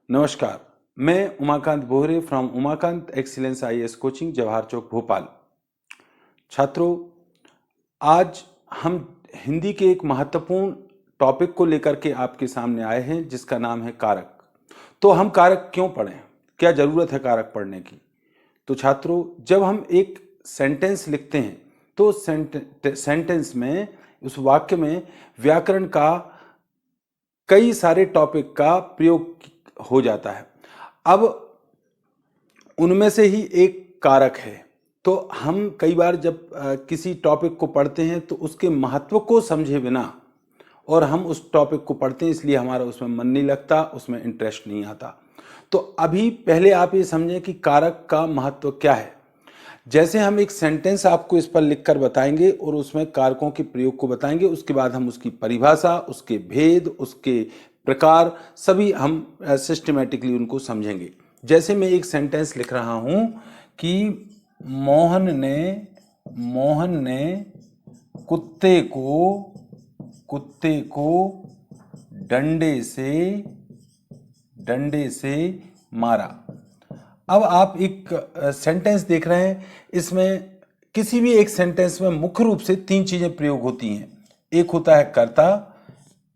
नमस्कार, मैं Umakant Bohre from Umakant excellence IAS coaching, Jawahar Chowk, Bhopal. छात्रों, आज हम हिंदी के एक महत्वपूर्ण टॉपिक को लेकर के आपके सामने आए हैं, जिसका नाम है कारक। तो हम कारक क्यों पढ़ें, क्या जरूरत है कारक पढ़ने की? तो छात्रों, जब हम एक सेंटेंस लिखते हैं तो सेंटेंस में, उस वाक्य में व्याकरण का कई सारे टॉपिक का प्रयोग हो जाता है। अब उनमें से ही एक कारक है। तो हम कई बार जब किसी टॉपिक को पढ़ते हैं तो उसके महत्व को समझे बिना और हम उस टॉपिक को पढ़ते हैं, इसलिए हमारा उसमें मन नहीं लगता, उसमें इंटरेस्ट नहीं आता। तो अभी पहले आप ये समझें कि कारक का महत्व क्या है। जैसे हम एक सेंटेंस आपको इस पर लिखकर बताएंगे और उसमें कारकों के प्रयोग को बताएंगे, उसके बाद हम उसकी परिभाषा, उसके भेद, उसके प्रकार सभी हम सिस्टमेटिकली उनको समझेंगे। जैसे मैं एक सेंटेंस लिख रहा हूं कि मोहन ने कुत्ते को डंडे से मारा। अब आप एक सेंटेंस देख रहे हैं, इसमें किसी भी एक सेंटेंस में मुख्य रूप से तीन चीजें प्रयोग होती हैं। एक होता है कर्ता,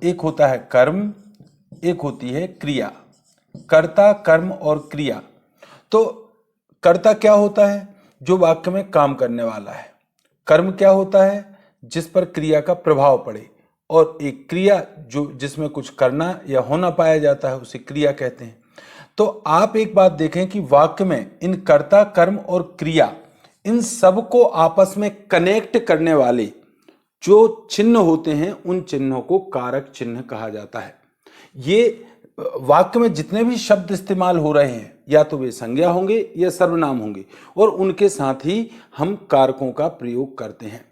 एक होता है कर्म, एक होती है क्रिया। कर्ता, कर्म और क्रिया। तो कर्ता क्या होता है? जो वाक्य में काम करने वाला है। कर्म क्या होता है? जिस पर क्रिया का प्रभाव पड़े। और एक क्रिया जो जिसमें कुछ करना या होना पाया जाता है, उसे क्रिया कहते हैं। तो आप एक बात देखें कि वाक्य में इन कर्ता, कर्म और क्रिया, इन सब को आपस में कनेक्ट करने वाले जो चिन्ह होते हैं, उन चिन्हों को कारक चिन्ह कहा जाता है। ये वाक्य में जितने भी शब्द इस्तेमाल हो रहे हैं, या तो वे संज्ञा होंगे या सर्वनाम होंगे, और उनके साथ ही हम कारकों का प्रयोग करते हैं।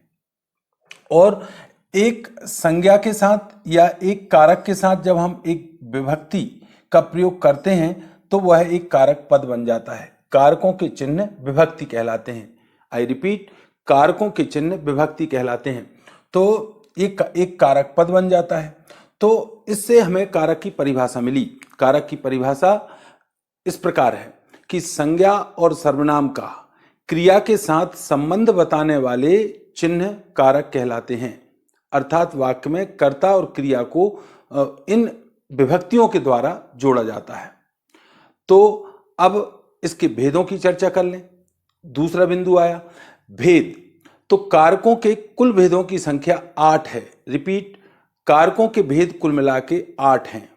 और एक संज्ञा के साथ या एक कारक के साथ जब हम एक विभक्ति का प्रयोग करते हैं तो वह एक कारक पद बन जाता है। कारकों के चिन्ह विभक्ति कहलाते हैं। आई रिपीट, कारकों के चिन्ह विभक्ति कहलाते हैं। तो एक कारक पद बन जाता है। तो इससे हमें कारक की परिभाषा मिली। कारक की परिभाषा इस प्रकार है कि संज्ञा और सर्वनाम का क्रिया के साथ संबंध बताने वाले चिन्ह कारक कहलाते हैं। अर्थात वाक्य में कर्ता और क्रिया को इन विभक्तियों के द्वारा जोड़ा जाता है। तो अब इसके भेदों की चर्चा कर लें। दूसरा बिंदु आया भेद। तो कारकों के कुल भेदों की संख्या 8 है। रिपीट, कारकों के भेद कुल मिला के 8 हैं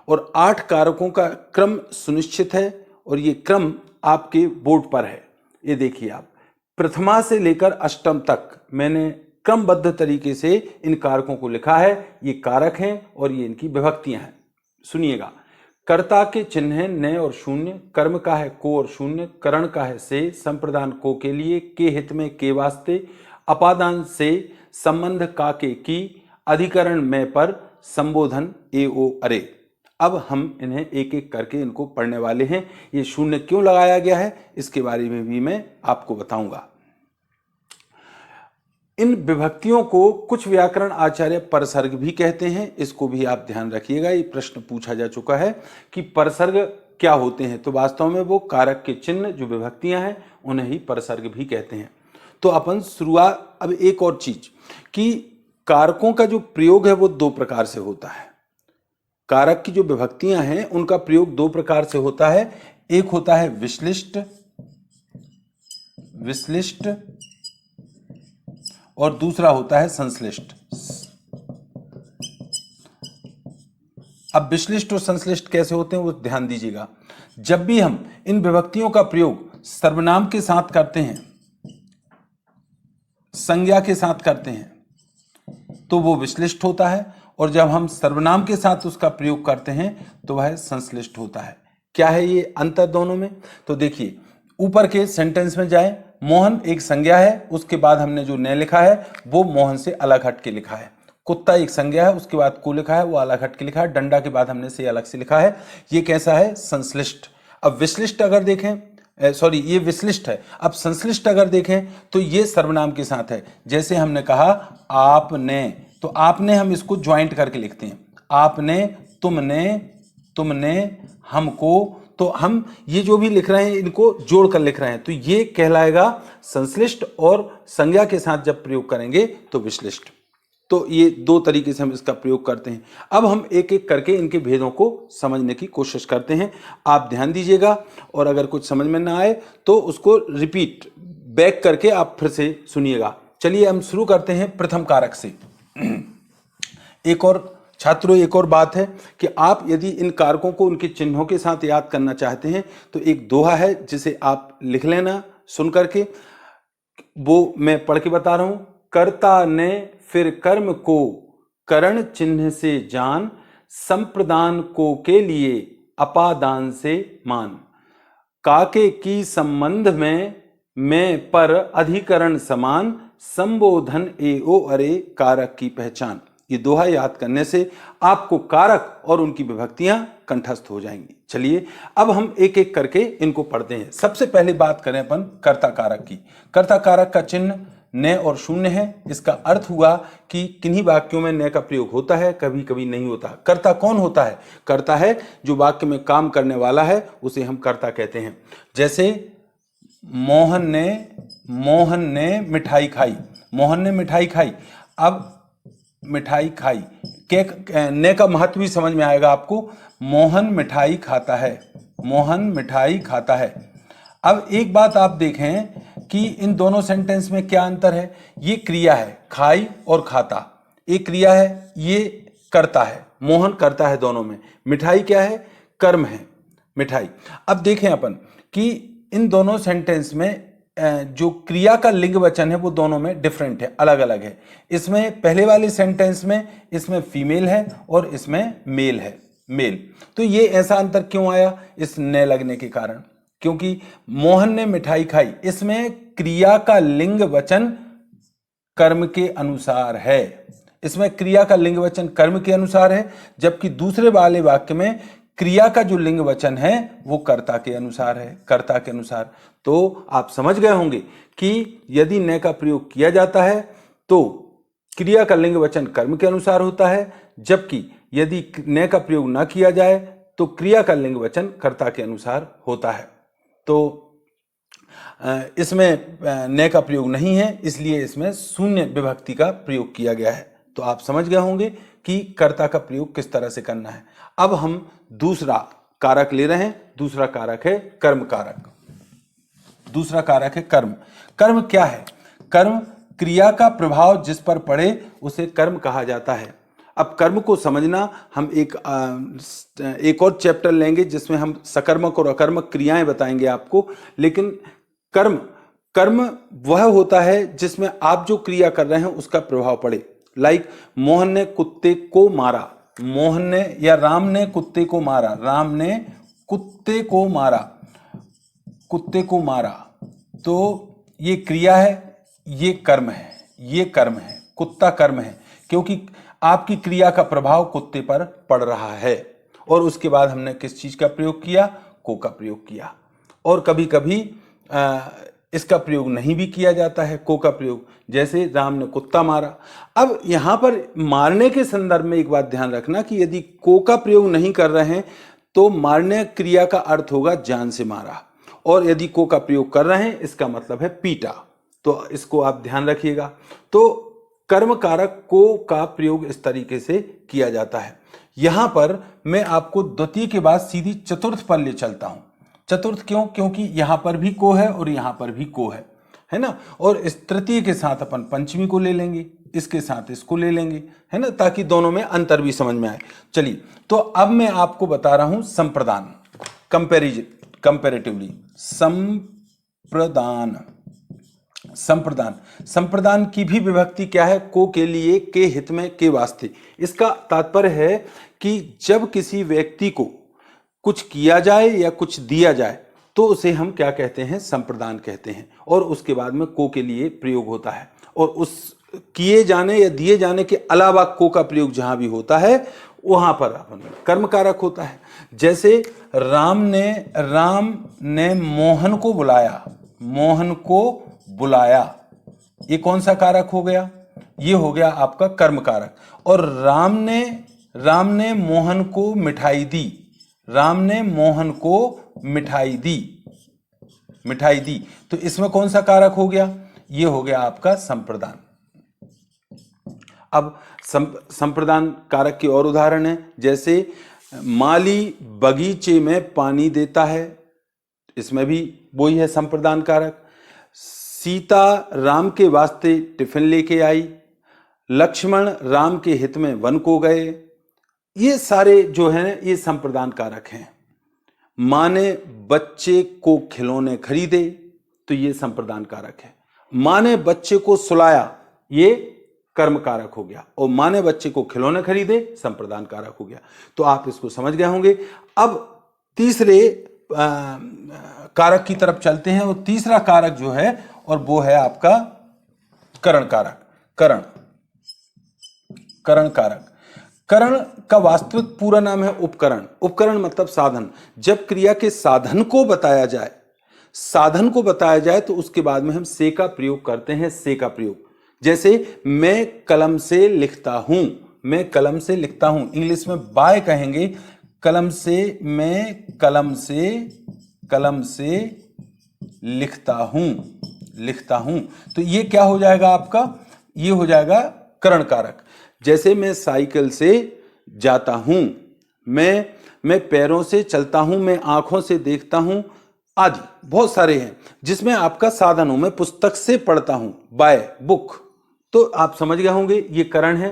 और 8 कारकों का क्रम सुनिश्चित है और ये क्रम आपके बोर्ड पर है। ये देखिए आप, प्रथमा से लेकर अष्टम तक मैंने क्रमबद्ध तरीके से इन कारकों को लिखा है। ये कारक हैं और ये इनकी विभक्तियां हैं। सुनिएगा, कर्ता के चिन्ह हैं न और शून्य, कर्म का है को और शून्य, करण का है से, संप्रदान को के लिए, के हित में के वास्ते, अपादान से, संबंध का के की, अधिकरण में पर, संबोधन ए ओ अरे। अब हम इन्हें एक एक करके इनको पढ़ने वाले हैं। ये शून्य क्यों लगाया गया है इसके बारे में भी मैं आपको बताऊंगा। इन विभक्तियों को कुछ व्याकरण आचार्य परसर्ग भी कहते हैं। इसको भी आप ध्यान रखिएगा, ये प्रश्न पूछा जा चुका है कि परसर्ग क्या होते हैं। तो वास्तव में वो कारक के चिन्ह जो विभक्तियां हैं उन्हें ही परसर्ग भी कहते हैं। तो अपन शुरुआत, अब एक और चीज कि कारकों का जो प्रयोग है वो दो प्रकार से होता है। कारक की जो विभक्तियां हैं उनका प्रयोग दो प्रकार से होता है। एक होता है विश्लिष्ट और दूसरा होता है संश्लिष्ट। अब विश्लिष्ट और संश्लिष्ट कैसे होते हैं वो ध्यान दीजिएगा। जब भी हम इन विभक्तियों का प्रयोग सर्वनाम के साथ करते हैं, संज्ञा के साथ करते हैं, तो वो विश्लिष्ट होता है, और जब हम सर्वनाम के साथ उसका प्रयोग करते हैं तो वह संश्लिष्ट होता है। क्या है ये अंतर दोनों में? तो देखिए, ऊपर के सेंटेंस में जाए, मोहन एक संज्ञा है, उसके बाद हमने जो न लिखा है वो मोहन से अलग हट के लिखा है। कुत्ता एक संज्ञा है, उसके बाद को लिखा है, वो अलग हट के लिखा है। डंडा के बाद हमने से अलग से लिखा है। ये कैसा है? संश्लिष्ट। अब विश्लिष्ट अगर देखें, ये विश्लिष्ट है। अब संश्लिष्ट अगर देखें तो ये सर्वनाम के साथ है। जैसे हमने कहा आपने तो आपने हम इसको ज्वाइंट करके लिखते हैं, आपने, तुमने, तुमने, हमको। तो हम ये जो भी लिख रहे हैं इनको जोड़कर लिख रहे हैं, तो ये कहलाएगा संश्लिष्ट, और संज्ञा के साथ जब प्रयोग करेंगे तो विश्लिष्ट। तो ये दो तरीके से हम इसका प्रयोग करते हैं। अब हम एक एक करके इनके भेदों को समझने की कोशिश करते हैं। आप ध्यान दीजिएगा, और अगर कुछ समझ में ना आए तो उसको रिपीट बैक करके आप फिर से सुनिएगा। चलिए हम शुरू करते हैं प्रथम कारक से। एक और छात्रों, एक और बात है कि आप यदि इन कारकों को उनके चिन्हों के साथ याद करना चाहते हैं तो एक दोहा है जिसे आप लिख लेना सुन करके। वो मैं पढ़ के बता रहा हूं। कर्ता ने फिर कर्म को करण चिन्ह से जान, संप्रदान को के लिए अपादान से मान। काके की संबंध में मैं पर अधिकरण समान, संबोधन ए ओ अरे कारक की पहचान। ये दोहा याद करने से आपको कारक और उनकी विभक्तियां कंठस्थ हो जाएंगी। चलिए अब हम एक एक करके इनको पढ़ते हैं। सबसे पहले बात करें अपन कर्ता कारक की। कर्ता कारक का चिन्ह न और शून्य है। इसका अर्थ हुआ कि किन्हीं वाक्यों में न का प्रयोग होता है, कभी कभी नहीं होता। कर्ता कौन होता है? कर्ता है जो वाक्य में काम करने वाला है, उसे हम कर्ता कहते हैं। जैसे मोहन ने मिठाई खाई। मोहन ने मिठाई खाई। अब मिठाई खाई के ने का महत्व भी समझ में आएगा आपको। मोहन मिठाई खाता है। मोहन मिठाई खाता है। अब एक बात आप देखें कि इन दोनों सेंटेंस में क्या अंतर है। ये क्रिया है, खाई और खाता, एक क्रिया है, ये करता है। मोहन करता है दोनों में। मिठाई क्या है? कर्म है, मिठाई। अब देखें अपन कि इन दोनों सेंटेंस में जो क्रिया का लिंग वचन है वो दोनों में डिफरेंट है, अलग अलग है। इसमें पहले वाले सेंटेंस में इसमें फीमेल है और इसमें मेल है, मेल। तो ये ऐसा अंतर क्यों आया? इस ने लगने के कारण। क्योंकि मोहन ने मिठाई खाई, इसमें क्रिया का लिंग वचन कर्म के अनुसार है। इसमें क्रिया का लिंग वचन कर्म के अनुसार है, जबकि दूसरे वाले वाक्य में क्रिया का जो लिंग वचन है वो कर्ता के अनुसार है, कर्ता के अनुसार। तो आप समझ गए होंगे कि यदि न का प्रयोग किया जाता है तो क्रिया का लिंग वचन कर्म के अनुसार होता है, जबकि यदि न का प्रयोग ना किया जाए तो क्रिया का लिंग वचन कर्ता के अनुसार होता है। तो इसमें न का प्रयोग नहीं है, इसलिए इसमें शून्य विभक्ति का प्रयोग किया गया है। तो आप समझ गए होंगे कि कर्ता का प्रयोग किस तरह से करना है। अब हम दूसरा कारक ले रहे हैं। दूसरा कारक है कर्म कारक। दूसरा कारक है कर्म। कर्म क्या है? कर्म क्रिया का प्रभाव जिस पर पड़े उसे कर्म कहा जाता है। अब कर्म को समझना हम एक और चैप्टर लेंगे जिसमें हम सकर्मक और अकर्मक क्रियाएं बताएंगे आपको। लेकिन कर्म वह होता है जिसमें आप जो क्रिया कर रहे हैं उसका प्रभाव पड़े। लाइक मोहन ने कुत्ते को मारा। मोहन ने या राम ने कुत्ते को मारा। राम ने कुत्ते को मारा, कुत्ते को मारा। तो ये क्रिया है, ये कर्म है, ये कर्म है। कुत्ता कर्म है क्योंकि आपकी क्रिया का प्रभाव कुत्ते पर पड़ रहा है। और उसके बाद हमने किस चीज का प्रयोग किया? को का प्रयोग किया। और कभी कभी इसका प्रयोग नहीं भी किया जाता है, को का प्रयोग, जैसे राम ने कुत्ता मारा। अब यहां पर मारने के संदर्भ में एक बात ध्यान रखना कि यदि को का प्रयोग नहीं कर रहे हैं तो मारने क्रिया का अर्थ होगा जान से मारा, और यदि को का प्रयोग कर रहे हैं इसका मतलब है पीटा। तो इसको आप ध्यान रखिएगा। तो कर्म कारक को का प्रयोग इस तरीके से किया जाता है। यहां पर मैं आपको द्वितीय के बाद सीधी चतुर्थ पर ले चलता हूं। चतुर्थ क्यों? क्योंकि यहां पर भी को है और यहां पर भी को है ना। और इस तृतीय के साथ अपन पंचमी को ले लेंगे, इसके साथ इसको ले लेंगे, है ना, ताकि दोनों में अंतर भी समझ में आए। चलिए, तो अब मैं आपको बता रहा हूं संप्रदान, कंपैरेटिवली। संप्रदान की भी विभक्ति क्या है? को के लिए, के हित में, के वास्ते। इसका तात्पर्य है कि जब किसी व्यक्ति को कुछ किया जाए या कुछ दिया जाए तो उसे हम क्या कहते हैं? संप्रदान कहते हैं। और उसके बाद में को के लिए प्रयोग होता है। और उस किए जाने या दिए जाने के अलावा को का प्रयोग जहां भी होता है वहां पर कर्म कारक होता है। जैसे राम ने मोहन को बुलाया। मोहन को बुलाया, ये कौन सा कारक हो गया? ये हो गया आपका कर्म कारक। और राम ने मोहन को मिठाई दी, राम ने मोहन को मिठाई दी, तो इसमें कौन सा कारक हो गया? ये हो गया आपका संप्रदान। अब संप्रदान कारक के और उदाहरण है, जैसे माली बगीचे में पानी देता है, इसमें भी वही है संप्रदान कारक। सीता राम के वास्ते टिफिन लेके आई, लक्ष्मण राम के हित में वन को गए, ये सारे जो हैं ये संप्रदान कारक हैं। माँ ने बच्चे को खिलौने खरीदे, तो ये संप्रदान कारक है। माँ ने बच्चे को सुलाया, ये कर्म कारक हो गया, और माँ ने बच्चे को खिलौने खरीदे संप्रदान कारक हो गया। तो आप इसको समझ गए होंगे। अब तीसरे कारक की तरफ चलते हैं, और तीसरा कारक जो है और वो है आपका करण कारक। करण कारक, करण का वास्तविक पूरा नाम है उपकरण। उपकरण मतलब साधन। जब क्रिया के साधन को बताया जाए तो उसके बाद में हम से का प्रयोग करते हैं, से का प्रयोग। जैसे मैं कलम से लिखता हूं, मैं कलम से लिखता हूं, इंग्लिश में बाय कहेंगे, कलम से, मैं कलम से लिखता हूं, तो ये क्या हो जाएगा आपका? ये हो जाएगा करण कारक। जैसे मैं साइकिल से जाता हूं, मैं पैरों से चलता हूं, मैं आंखों से देखता हूं, आदि बहुत सारे हैं जिसमें आपका साधन हो। मैं पुस्तक से पढ़ता हूं, बाय बुक, तो आप समझ गए होंगे ये करण है।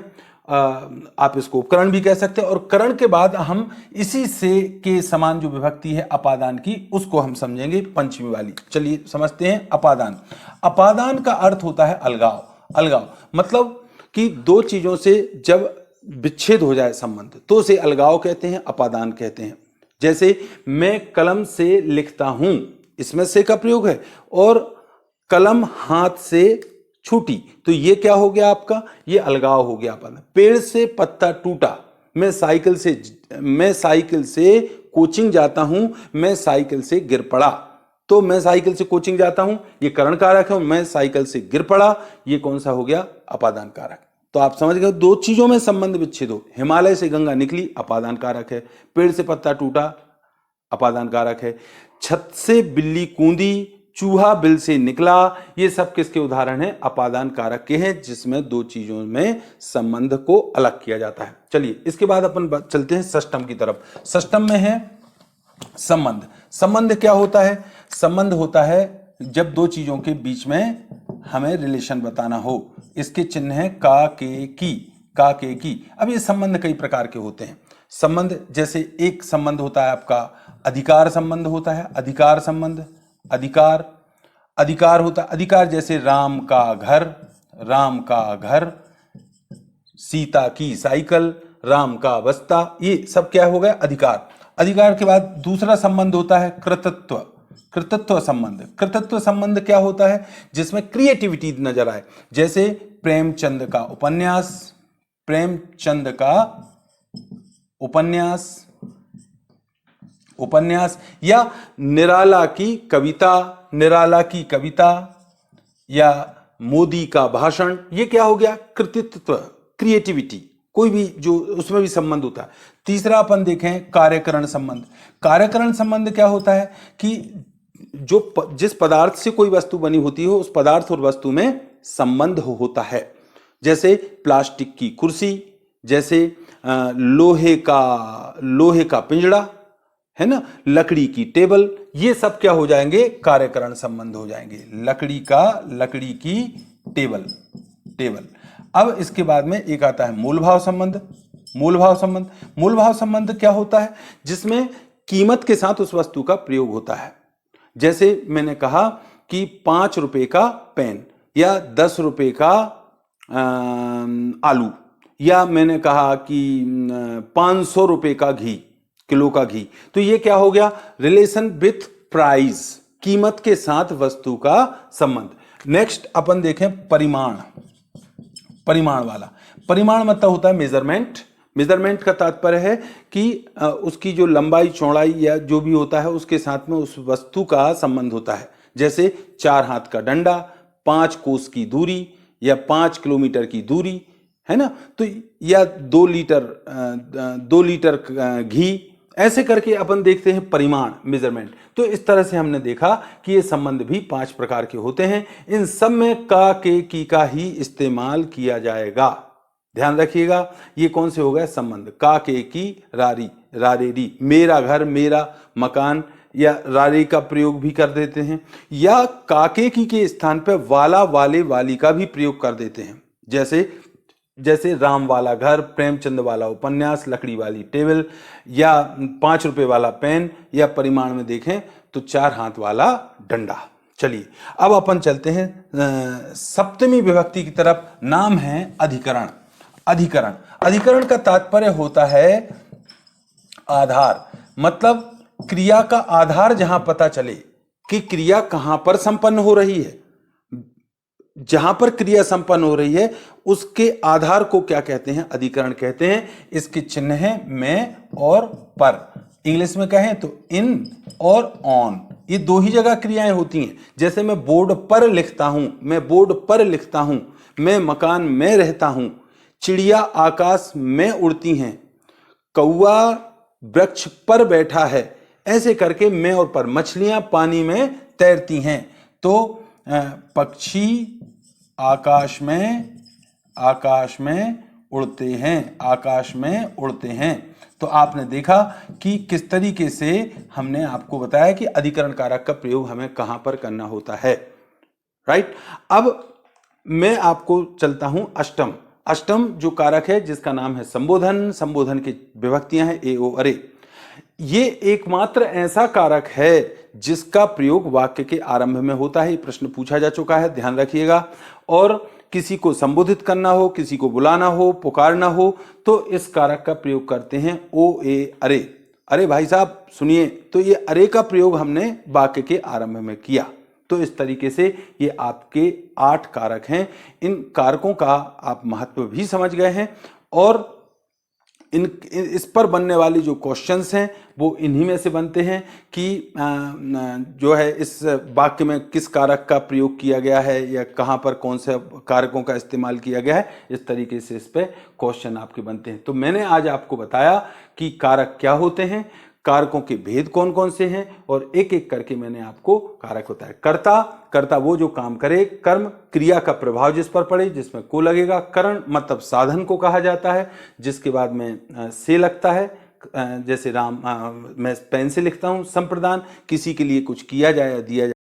आप इसको उपकरण भी कह सकते हैं। और करण के बाद हम इसी से के समान जो विभक्ति है अपादान की, उसको हम समझेंगे पंचमी वाली। चलिए समझते हैं अपादान। अपादान का अर्थ होता है अलगाव। अलगाव मतलब कि दो चीजों से जब विच्छेद हो जाए संबंध, तो उसे अलगाव कहते हैं, अपादान कहते हैं। जैसे मैं कलम से लिखता हूं, इसमें से का प्रयोग है, और कलम हाथ से छूटी, तो ये क्या हो गया आपका? ये अलगाव हो गया अपादान। पेड़ से पत्ता टूटा, मैं साइकिल से कोचिंग जाता हूं, मैं साइकिल से गिर पड़ा, तो मैं साइकिल से कोचिंग जाता हूं, ये करण कारक है। मैं साइकिल से गिर पड़ा, ये कौन सा हो गया? अपादान कारक। तो आप समझ गए, दो चीजों में संबंध विच्छेद हो। हिमालय से गंगा निकली, अपादान कारक है। पेड़ से पत्ता टूटा, अपादान कारक है। छत से बिल्ली कूदी, चूहा बिल से निकला, ये सब किसके उदाहरण हैं? अपादान कारक के हैं, जिसमें दो चीजों में संबंध को अलग किया जाता है। चलिए इसके बाद अपन चलते हैं षष्टम की तरफ। षष्टम में है संबंध। संबंध क्या होता है? संबंध होता है जब दो चीजों के बीच में हमें रिलेशन बताना हो। इसके चिन्ह है का, के, की। अब ये संबंध कई प्रकार के होते हैं। संबंध जैसे एक संबंध होता है आपका अधिकार संबंध होता है, अधिकार संबंध, अधिकार होता है। अधिकार जैसे राम का घर, सीता की साइकिल, राम का बस्ता, ये सब क्या हो गया? अधिकार। अधिकार के बाद दूसरा संबंध होता है कृतित्व संबंध। कृतित्व संबंध क्या होता है? जिसमें क्रिएटिविटी नजर आए। जैसे प्रेमचंद का उपन्यास, या निराला की कविता, या मोदी का भाषण, ये क्या हो गया? कृतित्व, क्रिएटिविटी, कोई भी जो उसमें भी संबंध होता है। तीसरा अपन देखें कार्यकरण संबंध। कार्यकरण संबंध क्या होता है कि जिस पदार्थ से कोई वस्तु बनी होती है, उस पदार्थ और वस्तु में संबंध होता है। जैसे प्लास्टिक की कुर्सी, जैसे लोहे का पिंजड़ा है ना, लकड़ी की टेबल, ये सब क्या हो जाएंगे? कार्यकरण संबंध हो जाएंगे। लकड़ी की टेबल। अब इसके बाद में एक आता है मूल भाव संबंध। मूल भाव संबंध क्या होता है? जिसमें कीमत के साथ उस वस्तु का प्रयोग होता है। जैसे मैंने कहा कि 5 रुपए का पेन, या 10 रुपए का आलू, या मैंने कहा कि 500 रुपए का घी, किलो का घी, तो ये क्या हो गया? रिलेशन विथ प्राइस, कीमत के साथ वस्तु का संबंध। नेक्स्ट अपन देखें परिमाण वाला। परिमाण मतलब होता है मेजरमेंट। मेजरमेंट का तात्पर्य है कि उसकी जो लंबाई चौड़ाई या जो भी होता है उसके साथ में उस वस्तु का संबंध होता है। जैसे 4 हाथ का डंडा, 5 कोस की दूरी, या 5 किलोमीटर की दूरी, है ना, तो या 2 लीटर घी, ऐसे करके अपन देखते हैं परिमाण, मेजरमेंट। तो इस तरह से हमने देखा कि ये संबंध भी 5 प्रकार के होते हैं। इन सब में का, के, की का ही इस्तेमाल किया जाएगा। ध्यान रखिएगा, ये कौन से हो गए संबंध, का, के, की, रारी, रारेरी, मेरा घर, मेरा मकान, या रारी का प्रयोग भी कर देते हैं, या काके की के स्थान पर वाला, वाले, वाली का भी प्रयोग कर देते हैं। जैसे राम वाला घर, प्रेमचंद वाला उपन्यास, लकड़ी वाली टेबल, या 5 रुपए वाला पेन, या परिमाण में देखें तो 4 हाथ वाला डंडा। चलिए अब अपन चलते हैं सप्तमी विभक्ति की तरफ। नाम है अधिकरण। अधिकरण, अधिकरण का तात्पर्य होता है आधार, मतलब क्रिया का आधार जहां पता चले कि क्रिया कहां पर संपन्न हो रही है। जहां पर क्रिया संपन्न हो रही है उसके आधार को क्या कहते हैं, अधिकरण कहते हैं। इसके चिन्ह है में और पर। इंग्लिश में कहें तो इन और ऑन, ये 2 ही जगह क्रियाएं होती हैं। जैसे मैं बोर्ड पर लिखता हूं, मैं बोर्ड पर लिखता हूं, मैं मकान में रहता हूं, चिड़िया आकाश में उड़ती हैं, कौआ वृक्ष पर बैठा है, ऐसे करके में और पर। मछलियां पानी में तैरती हैं, तो पक्षी आकाश में उड़ते हैं, आकाश में उड़ते हैं। तो आपने देखा कि किस तरीके से हमने आपको बताया कि अधिकरण कारक का प्रयोग हमें कहां पर करना होता है। राइट, अब मैं आपको चलता हूं अष्टम। अष्टम जो कारक है जिसका नाम है संबोधन। संबोधन की विभक्तियां हैं ए, ओ, अरे। ये एकमात्र ऐसा कारक है जिसका प्रयोग वाक्य के आरंभ में होता है। ये प्रश्न पूछा जा चुका है, ध्यान रखिएगा। और किसी को संबोधित करना हो, किसी को बुलाना हो, पुकारना हो, तो इस कारक का प्रयोग करते हैं ओ, ए, अरे। अरे भाई साहब सुनिए, तो ये अरे का प्रयोग हमने वाक्य के आरंभ में किया। तो इस तरीके से ये आपके 8 कारक हैं। इन कारकों का आप महत्व भी समझ गए हैं, और इस पर बनने वाली जो क्वेश्चंस हैं वो इन्हीं में से बनते हैं कि जो है इस वाक्य में किस कारक का प्रयोग किया गया है या कहाँ पर कौन से कारकों का इस्तेमाल किया गया है। इस तरीके से इस पे क्वेश्चन आपके बनते हैं। तो मैंने आज आपको बताया कि कारक क्या होते हैं, कारकों के भेद कौन कौन से हैं, और एक एक करके मैंने आपको कारक बताया। कर्ता, कर्ता वो जो काम करे, कर्म क्रिया का प्रभाव जिस पर पड़े, जिसमें को लगेगा। करण मतलब साधन को कहा जाता है जिसके बाद में से लगता है, जैसे राम मैं पेन से लिखता हूं। संप्रदान किसी के लिए कुछ किया जाए या दिया जाए।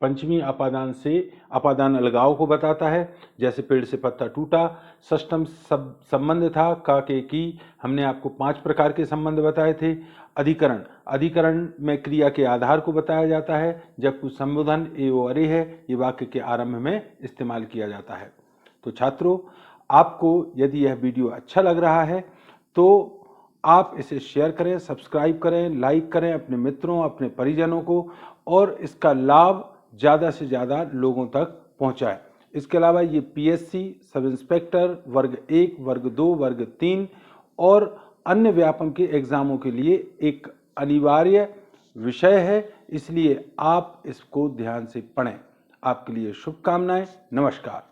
पंचमी अपादान से अपादान अलगाव को बताता है, जैसे पेड़ से पत्ता टूटा। षष्ठम संबंध था का, के, की। हमने आपको 5 प्रकार के संबंध बताए थे। अधिकरण, अधिकरण में क्रिया के आधार को बताया जाता है, जबकि संबोधन ए, ओ, अरे है, ये वाक्य के आरंभ में इस्तेमाल किया जाता है। तो छात्रों, आपको यदि यह वीडियो अच्छा लग रहा है तो आप इसे शेयर करें, सब्सक्राइब करें, लाइक करें अपने मित्रों, अपने परिजनों को, और इसका लाभ ज़्यादा से ज़्यादा लोगों तक पहुंचाएं। इसके अलावा ये पीएससी, सब इंस्पेक्टर, वर्ग 1, वर्ग 2, वर्ग 3 और अन्य व्यापम के एग्जामों के लिए एक अनिवार्य विषय है, इसलिए आप इसको ध्यान से पढ़ें। आपके लिए शुभकामनाएं। नमस्कार।